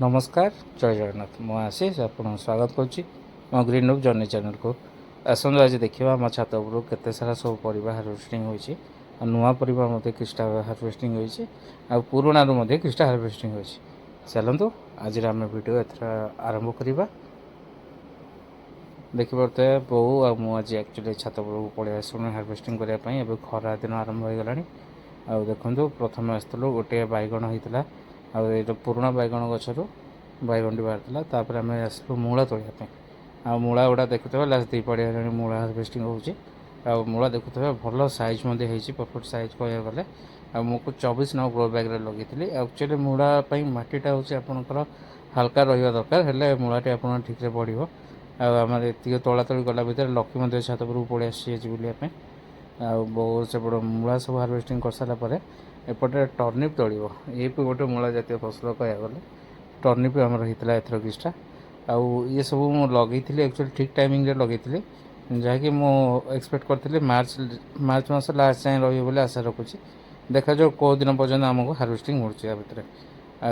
नमस्कार जय जगन्नाथ मु आशीष आपन स्वागत करुच्ची मो ग्रीन रूप जर्नी चैनल को आसतु आज देखा आम छात उपर केते सारा सब परिवा हार्वेस्टिंग होती नुआ परिवा किछटा हार्वेस्टिंग होती पुराणा किछटा हार्वेस्टिंग होती चलतु आज आम वीडियो एथर आरंभ करवा देखिपे बो आज एक्चुअली छात उपर पड़े आसुन हार्वेस्टिंग करने खरा दिन आरंभ हो गला देखो प्रथम आसलु गोटे बैगण होता पुराणा बैगण गचर बैगणी बाहर तापर आम आसलु मूला तोड़ापी मूला गुड़ा देखुए लास्ट दी पड़े मूला हार्वेस्टिंग हो मूला देखुए भल सैज परफेक्ट सैज कह गले मुझे 24 नंबर ग्रो बैग लगे एक्चुअली मूलापाई मटीटा हूँ आपंकर हाल्का रहा दरकार है मूलाटी आप ठीक से बढ़ो आम ये तला तली गला भितर लक्ष्मी मंदिर छात पर पड़े आसी बुलाप बहुत से मूला सब हार्वेस्टिंग कर सारापर एपटे टर्निप तोड़ ये भी गोटे मूला जातीय फसल कह गले टर्निप आमर होता एथर किछटा ये सब मुझे लगे एक्चुअली ठीक टाइमिंग लगे जहाँकि मुझे एक्सपेक्ट करी मार्च मास लास्ट जाए रही आशा रखुच्छी देखा जाओ कौ दिन पर्यटन आमको हार्वेस्टिंग हो भितर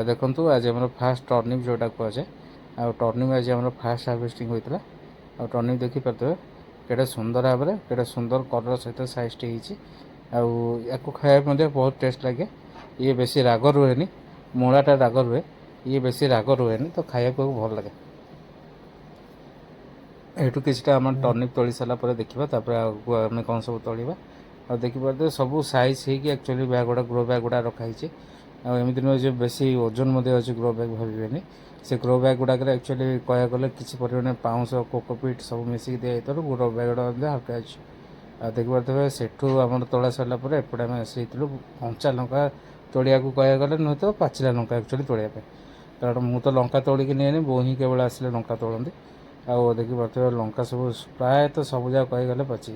देखु आज आम फास्ट टर्निप जोटा कहुए टर्निप आज आम फास्ट हार्वेस्टिंग होता है टर्निप देखिपे केटे सुंदर भाव में केटे सुंदर कलर सहित साइजटे हो खाया बहुत टेस्ट लगे ये बेसी राग रुए मूलाटा राग रुए ये बेसी राग रुए तो खाया को भल लगे यू किसी आम टर्निप तोड़ी सारापर देखा आम कौन सब तोड़ा और देखिए सब सैज होक्चुअली बैग गुड़ा ग्रो बैग गुड़ा रखाई एमती नुहे जो बेसी ओजन अच्छे ग्रो बैग भावे से ग्रो बैग गुड़ाक एक्चुअली कह गले किसी परिमाण पाउंस कोकोपीट सब मिसिक दिखाई ग्रो बैग गुड़ा हल्का अच्छे देखिए सेठू आम तोड़ा सारापर एपटे आम आसी कंचा लंका तोड़ा कह गले नुहे तो पाचिला लंका एक्चुअली तोड़ापी कारण मुझे तो लंका तोड़िकी नहीं बो ही केवल आसिले लंका तोड़ती देखिए लंका सब प्रायतः सब जगह कह गले पची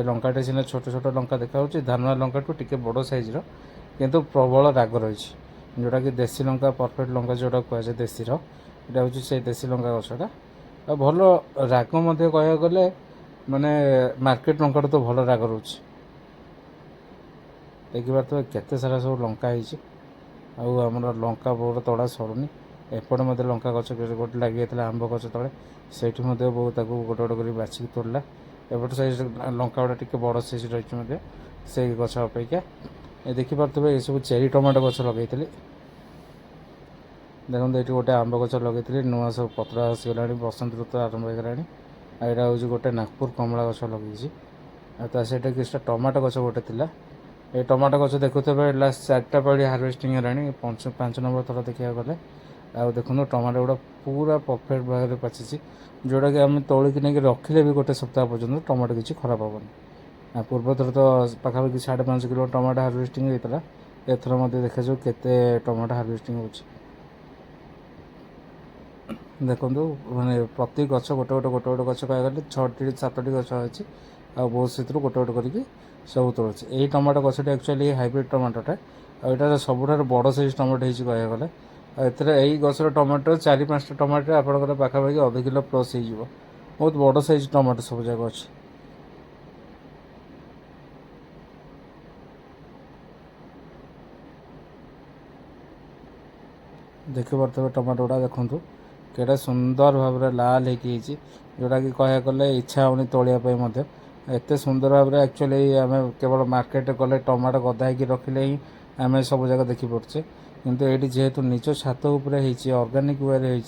लंकाटे सीना छोट छोट लंका देखा धानुआ लंका टू टे बड़ सैज्र किंतु प्रबल राग रही जोटा कि देसी लंका परफेक्ट लंका जोटा कहुए देसी यहाँ हूँ से देसी लंका गछटा भल राग कह गले माने मार्केट लंका तो भल राग रोचे देखिए तो केते सारा सब लंका आमर लंका बहुत तड़ा सरुनी एपटे मत लंका गच गोटे लगी आंब गच तले से बहुत गोटे गोटे कर बाछिक तोड़ला एपटे सैज लंका गुड़ा टे बड़ सैज रही से गच अपेक्षा ये देखिपे ये सब चेरी टमाटो गच लगे देखो ये गोटे आंब गच लगे नुआ सब पत्र आसगला बसंत ऋतु आरंभ हो गला यहाँ हूँ गोटे नागपुर कमला गच लगे सहीटा किसी टमाटो गच गोटे थी ये टमाटो गच देखुए लास्ट 4टा पाड़ी हार्वेस्टिंग है 5 नंबर थर देखा गले देखो टमाटो गुड़ा पूरा परफेक्ट भाव में पाची जोटा कि आम तोलिकी नहीं रखिले भी गोटे सप्ताह पर्यटन टमाटो किसी खराब हेनी पूर्व थर तो पाखापाखि 5.5 किलो टमाटो हार्वेस्टिंग होता एथर मत देखा जाऊ केते टमाटो हार्वेस्टिंग हो देखो माने प्रति गच गोटे गोटे गोटे गोटे गच कह गले 6टी 7टी गच अच्छी बहुत से गोटे गोटे करके सब तोड़े यही टमाटो गचटा एक्चुअली हाइब्रिड टमाटोटा आईटार सबुठ बड़ साइज टमाटो हो कह गले यही गचर टमाटो 4-5टा टमाटो आपंकर पाखापाखि अध किलो प्लस हो बहुत बड़ साइज टमाटो सब जगह अच्छी देखिपे टमाटो गुड़ा देखूँ केटा सुंदर भाव में लाल होगी जोटा कि कह गले इच्छा होनी तोड़ापी एत सुंदर भाव में एक्चुअली आम केवल मार्केट गले टमाटो गदा ही रखिले ही आम सब जगह देखिपे किंतु ये जेहेतु निज छात अर्गानिक वे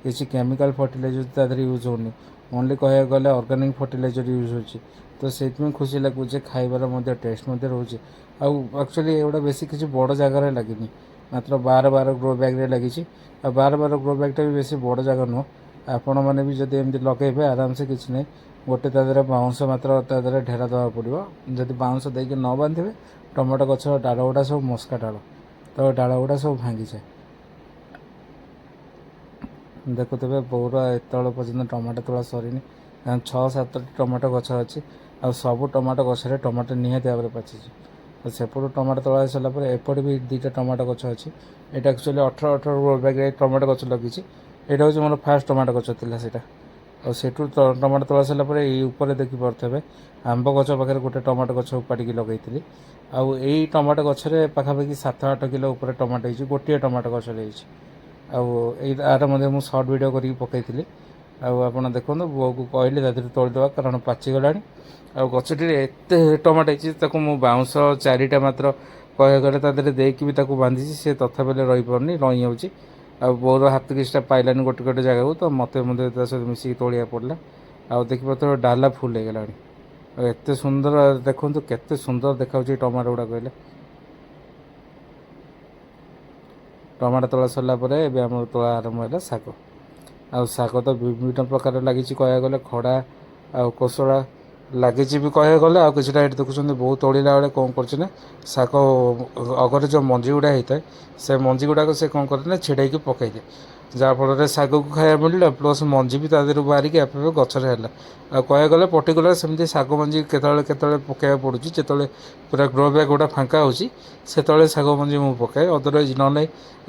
किसी केमिकल फर्टिलाइजर तादर यूज होनी ओनली कह गले अर्गानिक फर्टिलाइजर यूज हो तो से खुशी लगुचे खाइबार टेस्ट रोचे आक्चुअली एगुड़ा बेसी किसी बड़ जगार लगे मात्र 12 ग्रो बैग लगी 12 ग्रो बैगटा भी बेसी बड़ जगह नुह आपण मैंने भी जब एमती लगे आराम से किसी नहीं गोटे तादर बाउंस मात्र तादर ढेरा देवा पड़ो जब बाउंस देके न बांधे टमाटो गच डाल गुड़ा सब मस्का डाल तो डाल गुड़ा सब भांगी जाए देखुवे पूरा एतल पर्यटन टमाटो तोड़ा सरीनी 6-7टी टमाटो गच अच्छी आ सब टमाटो गचरे टमाटो निहाती भाव में पाची तो सेपटू टमाटो तोड़ा सारापर एपटे भी 2टा टमाटो गच अच्छी ये एक्चुअली 18 ग्रो बैग टमाटो गच लगी यहाँ हूँ मोर फास्ट टमाटो गच थी से और सेठू टमाटो तोड़ा सारापर ये देखिपे आंब गच पाखे गोटे टमाटो गच उपाड़ी लगे आउ टमाटो गचरे पाखापाखि 7-8 किलो टमाटो गोटे टमाटो गच ଆଉ ଏଇ ଆର ମଧ୍ୟ ମୁଁ ସର୍ଟ ଭିଡ଼ିଓ କରିକି ପକାଇଥିଲି। ଆଉ ଆପଣ ଦେଖନ୍ତୁ ବୋଉକୁ କହିଲେ ତା ଦେହରୁ ତୋଳିଦେବା କାରଣ ପାଚିଗଲାଣି। ଆଉ ଗଛଟିରେ ଏତେ ଟମାଟୋ ହେଇଛି ତାକୁ ମୁଁ ବାଉଁଶ 4ଟା ମାତ୍ର କହିବାକୁ ଗଲେ ତା ଦେହରେ ଦେଇକି ବି ତାକୁ ବାନ୍ଧିଛି, ସେ ତଥାପି ରହିପାରୁନି, ରହି ଯାଉଛି। ଆଉ ବୋଉର ହାତ କିଛିଟା ପାଇଲାନି ଗୋଟେ ଗୋଟେ ଜାଗାକୁ, ତ ମୋତେ ମଧ୍ୟ ତା ସହିତ ମିଶିକି ତୋଳିବାକୁ ପଡ଼ିଲା। ଆଉ ଦେଖିପାରୁଥିବେ ଡାଲା ଫୁଲ୍ ହେଇଗଲାଣି। ଆଉ ଏତେ ସୁନ୍ଦର ଦେଖନ୍ତୁ କେତେ ସୁନ୍ଦର ଦେଖାଯାଉଛି ଟମାଟୋ ଗୁଡ଼ା କହିଲେ। ଟମାଟୋ ତୋଳା ସରିଲା ପରେ ଏବେ ଆମର ତୋଳା ଆରମ୍ଭ ହେଲା ଶାଗ। ଆଉ ଶାଗ ତ ବିଭିନ୍ନ ପ୍ରକାର ଲାଗିଛି କହିବାକୁ ଗଲେ, ଖଡ଼ା ଆଉ କୋଶଳା ଲାଗିଛି ବି କହିବାକୁ ଗଲେ। ଆଉ କିଛିଟା ଏଠି ଦେଖୁଛନ୍ତି ବୋଉ ତୋଳିଲା ବେଳେ କ'ଣ କରୁଛି ନା ଶାଗ ଅଗରେ ଯେଉଁ ମଞ୍ଜି ଗୁଡ଼ା ହେଇଥାଏ ସେ ମଞ୍ଜି ଗୁଡ଼ାକ ସେ କ'ଣ କରେ ନା ଛିଡ଼େଇକି ପକାଇଦିଏ, ଯାହାଫଳରେ ଶାଗକୁ ଖାଇବା ମିଳିଲା ପ୍ଲସ୍ ମଞ୍ଜି ବି ତା ଦେହରୁ ବାହାରିକି ଆପେ ଆପେ ଗଛରେ ହେଲା। ଆଉ କହିବାକୁ ଗଲେ ପର୍ଟିକୁଲାର ସେମିତି ଶାଗ ମଞ୍ଜି କେତେବେଳେ କେତେବେଳେ ପକାଇବାକୁ ପଡ଼ୁଛି, ଯେତେବେଳେ ପୁରା ଗ୍ରୋ ବ୍ୟାଗ୍ ଗୁଡ଼ା ଫାଙ୍କା ହେଉଛି ସେତେବେଳେ ଶାଗ ମଞ୍ଜି ମୁଁ ପକାଏ। ଅଦରୱାଇଜ୍ ନହେଲେ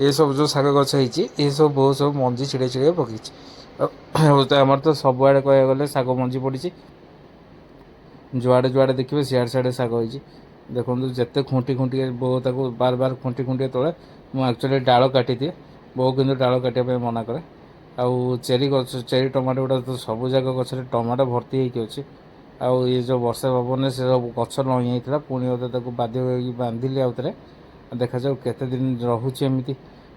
ଏସବୁ ଯେଉଁ ଶାଗ ଗଛ ହେଇଛି ଏସବୁ ବହୁତ ସବୁ ମଞ୍ଜି ଛିଡ଼େଇ ଛିଡ଼େଇ ପକାଇଛି। ଆଉ ଆମର ତ ସବୁଆଡ଼େ କହିବାକୁ ଗଲେ ଶାଗ ମଞ୍ଜି ପଡ଼ିଛି, ଯୁଆଡ଼େ ଯୁଆଡ଼େ ଦେଖିବେ ସିଆଡ଼େ ସିଆଡ଼େ ଶାଗ ହେଇଛି। ଦେଖନ୍ତୁ ଯେତେ ଖୁଣ୍ଟି ଖୁଣ୍ଟି ବୋଉ ତାକୁ ବାର ବାର ଖୁଣ୍ଟି ଖୁଣ୍ଟିଏ ତୋଳେ। ମୁଁ ଆକ୍ଚୁଆଲି ଡାଳ କାଟିଦିଏ, ବୋଉ କିନ୍ତୁ ଡାଳ କାଟିବା ପାଇଁ ମନା କରେ। ଆଉ ଚେରି ଗଛ ଚେରି ଟମାଟୋ ଗୁଡ଼ା ତ ସବୁ ଯାକ ଗଛରେ ଟମାଟୋ ଭର୍ତ୍ତି ହେଇକି ଅଛି। ଆଉ ଏ ଯେଉଁ ବର୍ଷା ପବନରେ ସେ ସବୁ ଗଛ ନଇଁ ଯାଇଥିଲା, ପୁଣି ବୋଧେ ତାକୁ ବାଧ୍ୟ ହୋଇକି ବାନ୍ଧିଲି ଆଉଥରେ। ଦେଖାଯାଉ କେତେ ଦିନ ରହୁଛି ଏମିତି।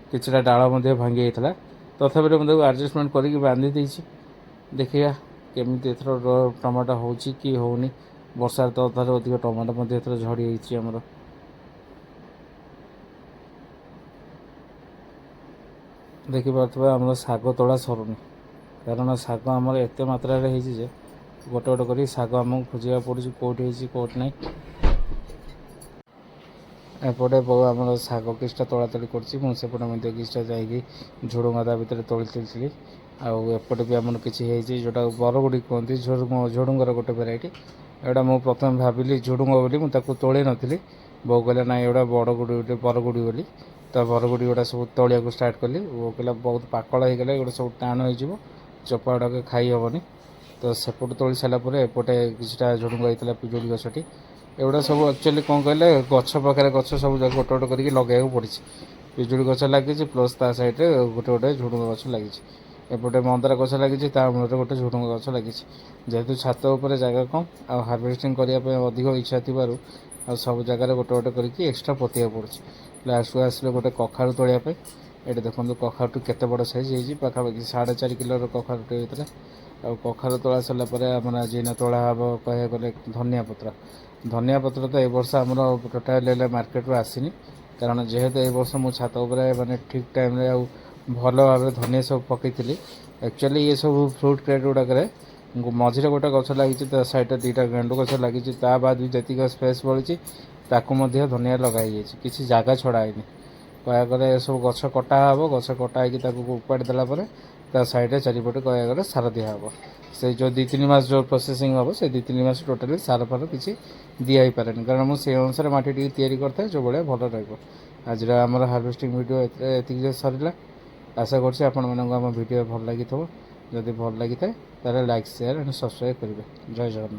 କିଛିଟା ଡାଳ ମଧ୍ୟ ଭାଙ୍ଗି ଯାଇଥିଲା, ତଥାପି ମୁଁ ତାକୁ ଆଡ଼ଜଷ୍ଟମେଣ୍ଟ କରିକି ବାନ୍ଧି ଦେଇଛି। ଦେଖିବା କେମିତି ଏଥର ଟମାଟୋ ହେଉଛି କି ହେଉନି। ବର୍ଷାରେ ତ ଅଧାରୁ ଅଧିକ ଟମାଟୋ ମଧ୍ୟ ଏଥର ଝଡ଼ି ଯାଇଛି ଆମର। ଦେଖିପାରୁଥିବା ଆମର ଶାଗ ତୋଳା ସରୁନି, କାରଣ ଶାଗ ଆମର ଏତେ ମାତ୍ରାରେ ହେଇଛି ଯେ ଗୋଟେ ଗୋଟେ କରି ଶାଗ ଆମକୁ ଖୋଜିବାକୁ ପଡ଼ୁଛି କେଉଁଠି ହେଇଛି କେଉଁଠି ନାହିଁ। ଏପଟେ ବୋଉ ଆମର ଶାଗ କିଛିଟା ତୋଳାତୋଳି କରୁଛି, ମୁଁ ସେପଟେ ମଧ୍ୟ କିଛିଟା ଯାଇକି ଝୁଡ଼ୁଙ୍ଗ ତା ଭିତରେ ତୋଳିଥିଲି। ଆଉ ଏପଟେ ବି ଆମର କିଛି ହେଇଛି ଯେଉଁଟା ବରଗୁଡ଼ି କୁହନ୍ତି, ଝୁଡ଼ୁଙ୍ଗର ଗୋଟେ ଭେରାଇଟି। ଏଗୁଡ଼ା ମୁଁ ପ୍ରଥମେ ଭାବିଲି ଝୁଡ଼ୁଙ୍ଗ ବୋଲି, ମୁଁ ତାକୁ ତୋଳି ନଥିଲି। ବୋଉ କହିଲା ନାଇଁ ଏଗୁଡ଼ା ବରଗୁଡ଼ି ବୋଲି, ତ ବରଗୁଡ଼ି ଗୁଡ଼ା ସବୁ ତୋଳିବାକୁ ଷ୍ଟାର୍ଟ କଲି। ବୋଉ କହିଲା ବହୁତ ପାକଳ ହେଇଗଲେ ଏଗୁଡ଼ା ସବୁ ଟାଣ ହେଇଯିବ, ଚୋପା ଗୁଡ଼ାକ ଖାଇ ହେବନି। ତ ସେପଟୁ ତୋଳି ସାରିଲା ପରେ ଏପଟେ କିଛିଟା ଝୁଡ଼ୁଙ୍ଗ ହେଇଥିଲା, ପିଜୁଳି ଗଛଟି। ଏଗୁଡ଼ା ସବୁ ଆକ୍ଚୁଆଲି କ'ଣ କହିଲେ ଗଛ ପାଖରେ ଗଛ ସବୁ ଯାକ ଗୋଟେ ଗୋଟେ କରିକି ଲଗାଇବାକୁ ପଡ଼ିଛି। ପିଜୁଳି ଗଛ ଲାଗିଛି ପ୍ଲସ୍ ତା ସାଇଡ଼୍ରେ ଗୋଟେ ଗୋଟେ ଝୁଡ଼ୁଙ୍ଗ ଗଛ ଲାଗିଛି। ଏପଟେ ମନ୍ଦାର ଗଛ ଲାଗିଛି, ତା ମୂଳରେ ଗୋଟେ ଝୁଡ଼ୁଙ୍ଗ ଗଛ ଲାଗିଛି। ଯେହେତୁ ଛାତ ଉପରେ ଜାଗା କମ୍ ଆଉ ହାର୍ଭେଷ୍ଟିଂ କରିବା ପାଇଁ ଅଧିକ ଇଚ୍ଛା ଥିବାରୁ ଆଉ ସବୁ ଜାଗାରେ ଗୋଟେ ଗୋଟେ କରିକି ଏକ୍ସଟ୍ରା ପୋତିବାକୁ ପଡ଼ୁଛି। ଲାଷ୍ଟକୁ ଆସିଲେ ଗୋଟେ କଖାରୁ ତୋଳିବା ପାଇଁ। ଏଠି ଦେଖନ୍ତୁ କଖାରୁଟି କେତେ ବଡ଼ ସାଇଜ୍ ହେଇଛି, ପାଖାପାଖି 4.5 କିଲୋର କଖାରୁଟି ହେଇଥିଲା। ଆଉ କଖାରୁ ତୋଳା ସରିଲା ପରେ ଆମର ଆଜି ଏଇନା ତୋଳା ହେବ କହିବାକୁ ଗଲେ ଧନିଆ ପତ୍ର। ଧନିଆ ପତ୍ର ତ ଏ ବର୍ଷ ଆମର ଟୋଟାଲି ହେଲେ ମାର୍କେଟରୁ ଆସିନି, କାରଣ ଯେହେତୁ ଏ ବର୍ଷ ମୁଁ ଛାତ ଉପରେ ମାନେ ଠିକ୍ ଟାଇମ୍ରେ ଆଉ ଭଲ ଭାବରେ ଧନିଆ ସବୁ ପକାଇଥିଲି। ଆକ୍ଚୁଆଲି ଏ ସବୁ ଫ୍ରୁଟ୍ କ୍ରେଟ୍ ଗୁଡ଼ାକରେ ମଝିରେ ଗୋଟେ ଗଛ ଲାଗିଛି, ତା ସାଇଡ଼୍ରେ 2ଟା ଗେଣ୍ଡୁ ଗଛ ଲାଗିଛି। ତା ବାଦ ବି ଯେତିକି ସ୍ପେସ୍ ବଳିଛି ତାକୁ ମଧ୍ୟ ଧନିଆ ଲଗା ହେଇଯାଇଛି, କିଛି ଜାଗା ଛଡ଼ା ହେଇନି। କହିବାକୁ ଗଲେ ଏସବୁ ଗଛ କଟା ହେବ, ଗଛ କଟା ହେଇକି ତାକୁ ଉପାଡ଼ି ଦେଲା ପରେ ତା ସାଇଡ଼୍ରେ ଚାରିପଟେ କହିବାକୁ ଗଲେ ସାର ଦିଆହେବ। ସେଇ ଯେଉଁ 2-3 ମାସ ଯେଉଁ ପ୍ରୋସେସିଂ ହେବ, ସେ 2-3 ମାସ ଟୋଟାଲି ସାର ଫାର କିଛି ଦିଆ ହେଇପାରେନି, କାରଣ ମୁଁ ସେଇ ଅନୁସାରେ ମାଟି ଟିକେ ତିଆରି କରିଥାଏ ଯେଉଁଭଳିଆ ଭଲ ରହିବ। ଆଜିର ଆମର ହାର୍ଭେଷ୍ଟିଂ ଭିଡ଼ିଓ ଏତିକି ସରିଲା। ଆଶା କରୁଛି ଆପଣମାନଙ୍କୁ ଆମ ଭିଡ଼ିଓ ଭଲ ଲାଗିଥିବ। ଯଦି ଭଲ ଲାଗିଥାଏ ତାହେଲେ ଲାଇକ୍, ସେୟାର ଆଣ୍ଡ ସବସ୍କ୍ରାଇବ୍ କରିବେ। ଜୟ ଜଗନ୍ନାଥ।